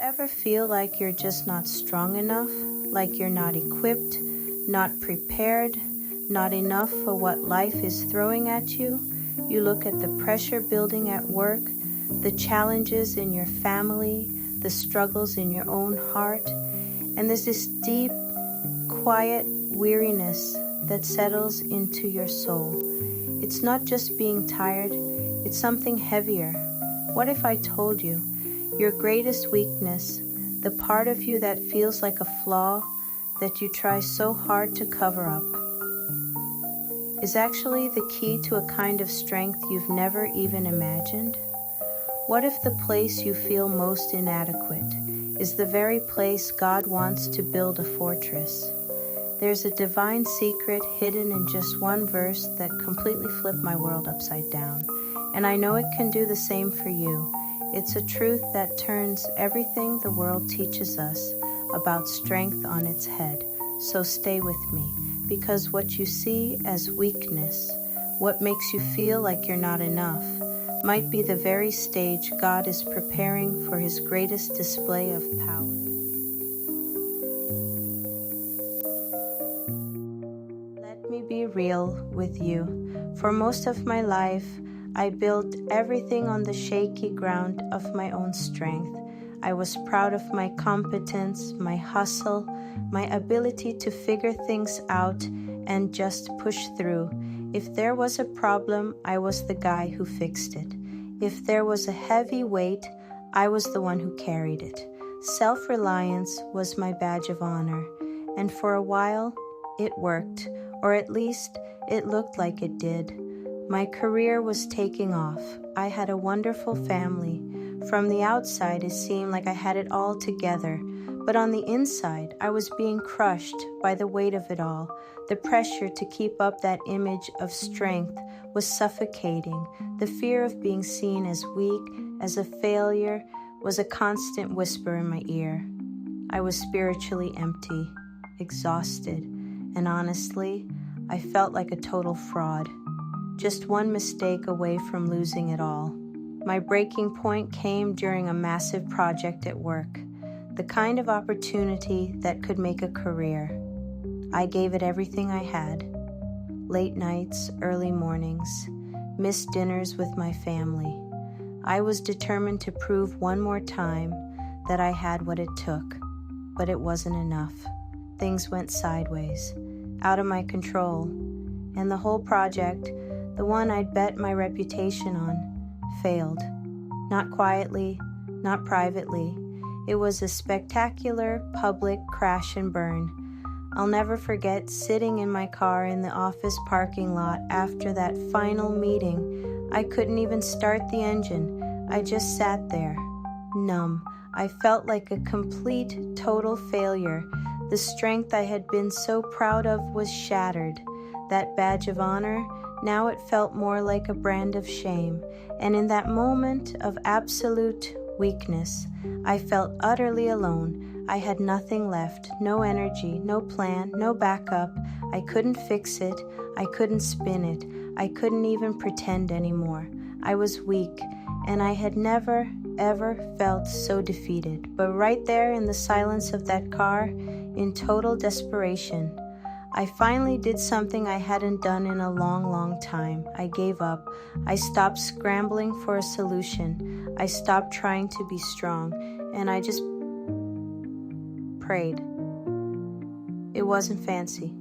ever feel like you're just not strong enough, like you're not equipped, not prepared, not enough for what life is throwing at you? You look at the pressure building at work, the challenges in your family, the struggles in your own heart, and there's this deep, quiet weariness that settles into your soul. It's not just being tired, it's something heavier. What if I told you your greatest weakness, the part of you that feels like a flaw that you try so hard to cover up, is actually the key to a kind of strength you've never even imagined? What if the place you feel most inadequate is the very place God wants to build a fortress? There's a divine secret hidden in just one verse that completely flipped my world upside down, and I know it can do the same for you. It's a truth that turns everything the world teaches us about strength on its head. So stay with me, because what you see as weakness, what makes you feel like you're not enough, might be the very stage God is preparing for His greatest display of power. Let me be real with you. For most of my life, I built everything on the shaky ground of my own strength. I was proud of my competence, my hustle, my ability to figure things out and just push through. If there was a problem, I was the guy who fixed it. If there was a heavy weight, I was the one who carried it. Self-reliance was my badge of honor, and for a while, it worked, or at least it looked like it did. My career was taking off. I had a wonderful family. From the outside, it seemed like I had it all together. But on the inside, I was being crushed by the weight of it all. The pressure to keep up that image of strength was suffocating. The fear of being seen as weak, as a failure, was a constant whisper in my ear. I was spiritually empty, exhausted, and honestly, I felt like a total fraud. Just one mistake away from losing it all. My breaking point came during a massive project at work, the kind of opportunity that could make a career. I gave it everything I had. Late nights, early mornings, missed dinners with my family. I was determined to prove one more time that I had what it took, but it wasn't enough. Things went sideways, out of my control, and the whole project, the one I'd bet my reputation on, failed. Not quietly, not privately. It was a spectacular public crash and burn. I'll never forget sitting in my car in the office parking lot after that final meeting. I couldn't even start the engine. I just sat there, numb. I felt like a complete, total failure. The strength I had been so proud of was shattered. That badge of honor, now it felt more like a brand of shame. And in that moment of absolute weakness, I felt utterly alone. I had nothing left, no energy, no plan, no backup. I couldn't fix it. I couldn't spin it. I couldn't even pretend anymore. I was weak, and I had never, ever felt so defeated. But right there in the silence of that car, in total desperation, I finally did something I hadn't done in a long, long time. I gave up. I stopped scrambling for a solution. I stopped trying to be strong, and I just prayed. It wasn't fancy.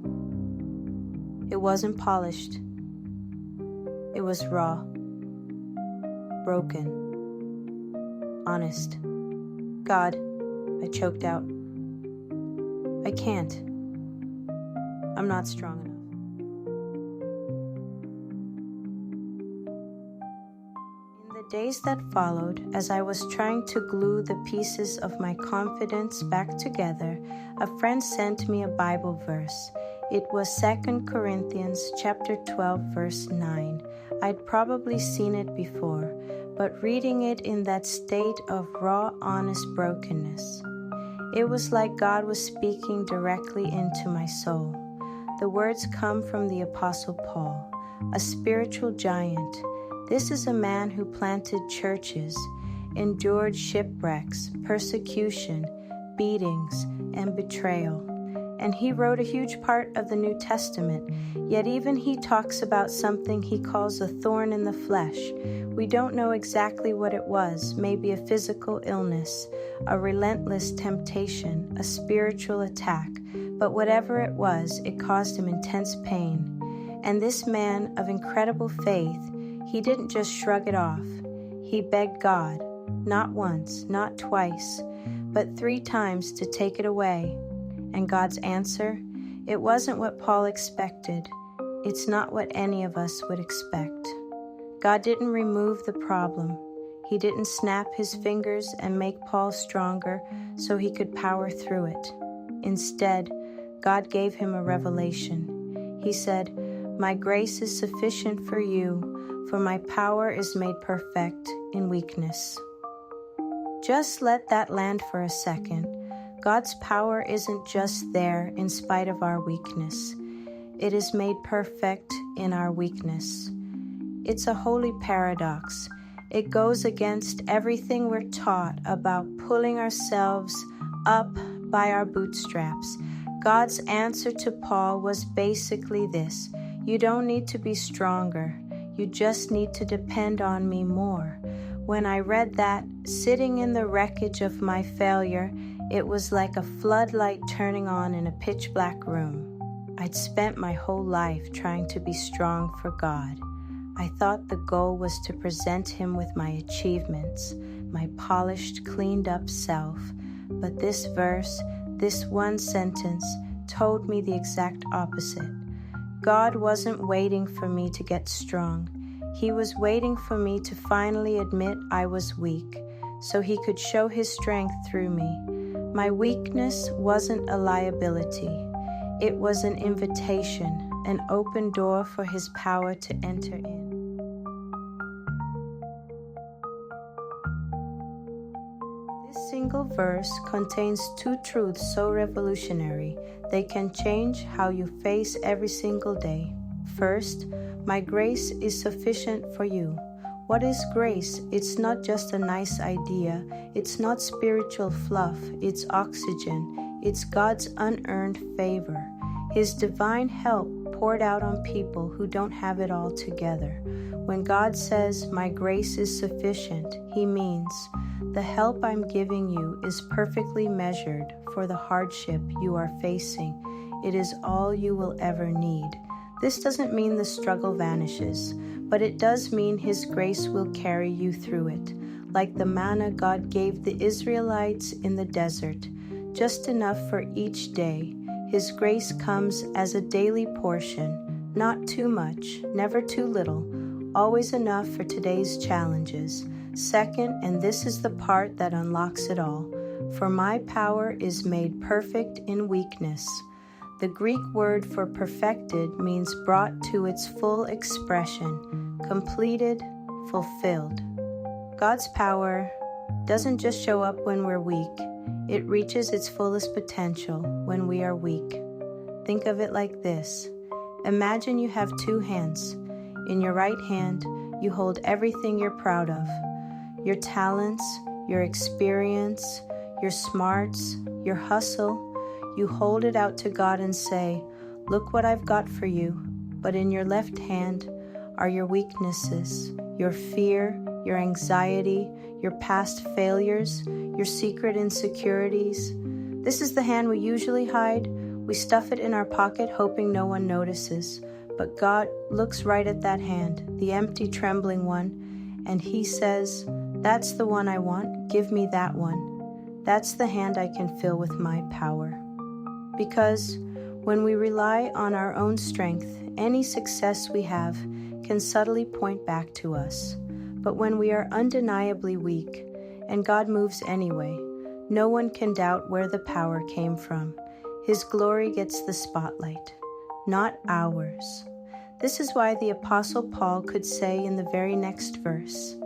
It wasn't polished. It was raw, broken, honest. God, I choked out. I can't. I'm not strong enough. In the days that followed, as I was trying to glue the pieces of my confidence back together, a friend sent me a Bible verse. It was 2 Corinthians chapter 12, verse 9. I'd probably seen it before, but reading it in that state of raw, honest brokenness, it was like God was speaking directly into my soul. The words come from the Apostle Paul, a spiritual giant. This is a man who planted churches. endured shipwrecks, persecution, beatings, and betrayal. And he wrote a huge part of the New Testament, yet even he talks about something he calls a thorn in the flesh. We don't know exactly what it was, maybe a physical illness, a relentless temptation, a spiritual attack, but whatever it was, it caused him intense pain. And this man of incredible faith, he didn't just shrug it off. He begged God, not once, not twice, but 3 times to take it away. And God's answer? It wasn't what Paul expected. It's not what any of us would expect. God didn't remove the problem. He didn't snap his fingers and make Paul stronger so he could power through it. Instead, God gave him a revelation. He said, "My grace is sufficient for you, for my power is made perfect in weakness." Just let that land for a second. God's power isn't just there in spite of our weakness. It is made perfect in our weakness. It's a holy paradox. It goes against everything we're taught about pulling ourselves up by our bootstraps. God's answer to Paul was basically this: you don't need to be stronger. You just need to depend on me more. When I read that, sitting in the wreckage of my failure, it was like a floodlight turning on in a pitch-black room. I'd spent my whole life trying to be strong for God. I thought the goal was to present Him with my achievements, my polished, cleaned-up self. But this verse, this one sentence, told me the exact opposite. God wasn't waiting for me to get strong. He was waiting for me to finally admit I was weak, so He could show His strength through me. My weakness wasn't a liability. It was an invitation, an open door for His power to enter in. This single verse contains 2 truths so revolutionary, they can change how you face every single day. First, my grace is sufficient for you. What is grace? It's not just a nice idea. It's not spiritual fluff. It's oxygen. It's God's unearned favor. His divine help poured out on people who don't have it all together. When God says, "My grace is sufficient," He means, the help I'm giving you is perfectly measured for the hardship you are facing. It is all you will ever need. This doesn't mean the struggle vanishes, but it does mean His grace will carry you through it, like the manna God gave the Israelites in the desert, just enough for each day. His grace comes as a daily portion, not too much, never too little, always enough for today's challenges. Second, and this is the part that unlocks it all, for my power is made perfect in weakness. The Greek word for perfected means brought to its full expression, completed, fulfilled. God's power doesn't just show up when we're weak. It reaches its fullest potential when we are weak. Think of it like this. Imagine you have 2 hands. In your right hand, you hold everything you're proud of. Your talents, your experience, your smarts, your hustle. You hold it out to God and say, "Look what I've got for you." But in your left hand are your weaknesses, your fear, your anxiety, your past failures, your secret insecurities. This is the hand we usually hide. We stuff it in our pocket hoping no one notices. But God looks right at that hand, the empty, trembling one, and He says, "That's the one I want. Give me that one. That's the hand I can fill with my power." Because when we rely on our own strength, any success we have can subtly point back to us. But when we are undeniably weak, and God moves anyway, no one can doubt where the power came from. His glory gets the spotlight, not ours. This is why the Apostle Paul could say in the very next verse,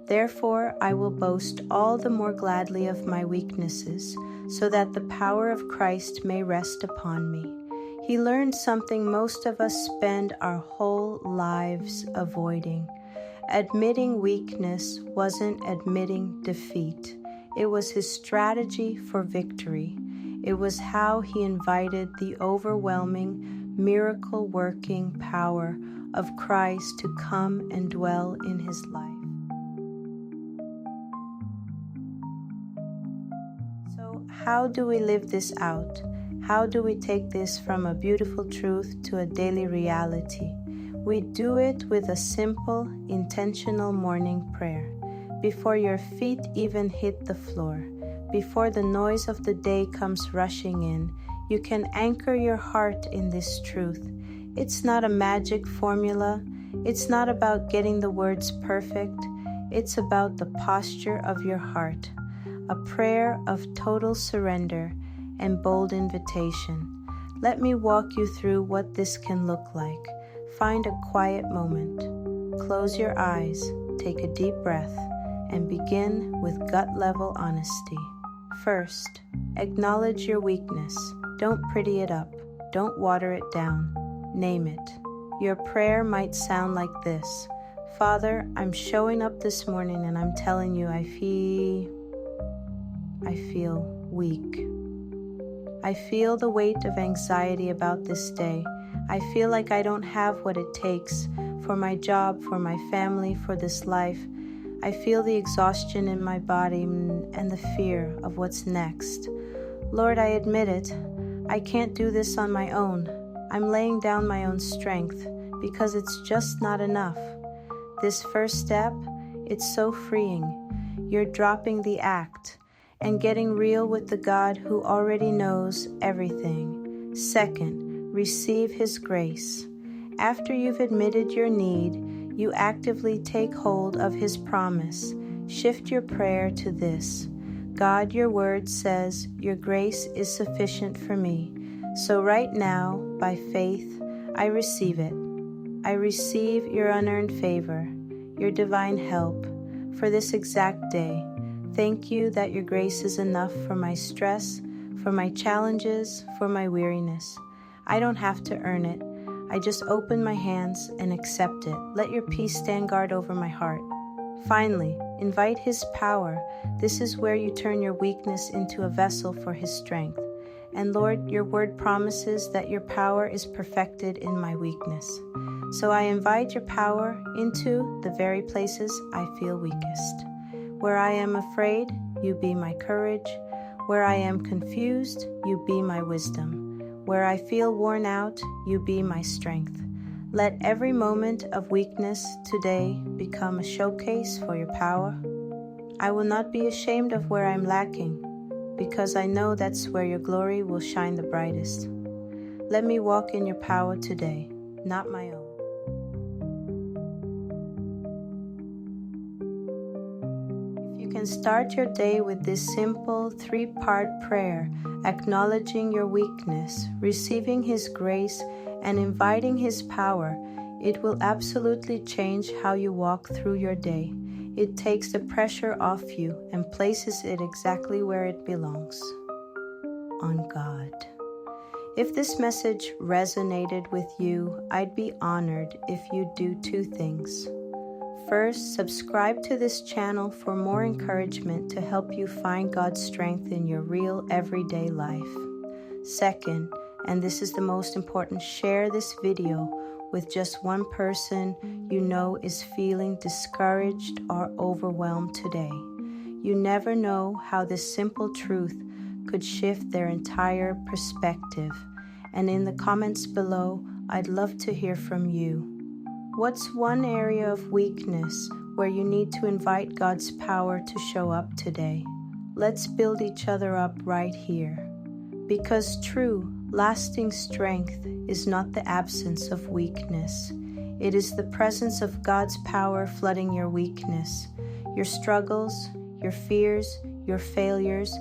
"Therefore I will boast all the more gladly of my weaknesses, so that the power of Christ may rest upon me." He learned something most of us spend our whole lives avoiding. Admitting weakness wasn't admitting defeat. It was his strategy for victory. It was how he invited the overwhelming, miracle-working power of Christ to come and dwell in his life. So, how do we live this out? How do we take this from a beautiful truth to a daily reality? We do it with a simple, intentional morning prayer. Before your feet even hit the floor, before the noise of the day comes rushing in, you can anchor your heart in this truth. It's not a magic formula. It's not about getting the words perfect. It's about the posture of your heart, a prayer of total surrender and bold invitation. Let me walk you through what this can look like. Find a quiet moment. Close your eyes, take a deep breath, and begin with gut-level honesty. First, acknowledge your weakness. Don't pretty it up. Don't water it down. Name it. Your prayer might sound like this: Father, I'm showing up this morning and I'm telling you I feel weak. I feel the weight of anxiety about this day. I feel like I don't have what it takes for my job, for my family, for this life. I feel the exhaustion in my body and the fear of what's next. Lord, I admit it. I can't do this on my own. I'm laying down my own strength because it's just not enough. This first step, it's so freeing. You're dropping the act and getting real with the God who already knows everything. Second, receive His grace. After you've admitted your need, you actively take hold of His promise. Shift your prayer to this: God, your word says, your grace is sufficient for me. So right now, by faith, I receive it. I receive your unearned favor, your divine help for this exact day. Thank you that your grace is enough for my stress, for my challenges, for my weariness. I don't have to earn it. I just open my hands and accept it. Let your peace stand guard over my heart. Finally, invite His power. This is where you turn your weakness into a vessel for His strength. And Lord, your word promises that your power is perfected in my weakness. So I invite your power into the very places I feel weakest. Where I am afraid, you be my courage. Where I am confused, you be my wisdom. Where I feel worn out, you be my strength. Let every moment of weakness today become a showcase for your power. I will not be ashamed of where I'm lacking, because I know that's where your glory will shine the brightest. Let me walk in your power today, not my own. You can start your day with this simple 3-part prayer, acknowledging your weakness, receiving His grace, and inviting His power. It will absolutely change how you walk through your day. It takes the pressure off you and places it exactly where it belongs, on God. If this message resonated with you, I'd be honored if you'd do 2 things. First, subscribe to this channel for more encouragement to help you find God's strength in your real everyday life. Second, and this is the most important, share this video with just one person you know is feeling discouraged or overwhelmed today. You never know how this simple truth could shift their entire perspective. And in the comments below, I'd love to hear from you. What's one area of weakness where you need to invite God's power to show up today? Let's build each other up right here. Because true, lasting strength is not the absence of weakness. It is the presence of God's power flooding your weakness. Your struggles, your fears, your failures,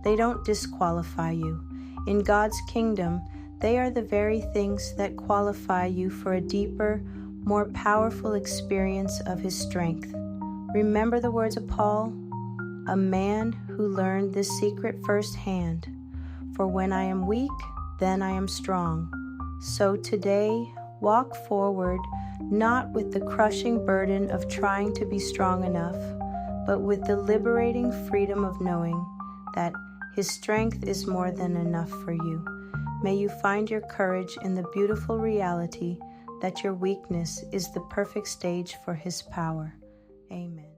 they don't disqualify you. In God's kingdom, they are the very things that qualify you for a deeper, more powerful experience of His strength. Remember the words of Paul, a man who learned this secret firsthand. For when I am weak, then I am strong. So today, Walk forward, not with the crushing burden of trying to be strong enough, but with the liberating freedom of knowing that His strength is more than enough for you. May you find your courage in the beautiful reality that your weakness is the perfect stage for His power. Amen.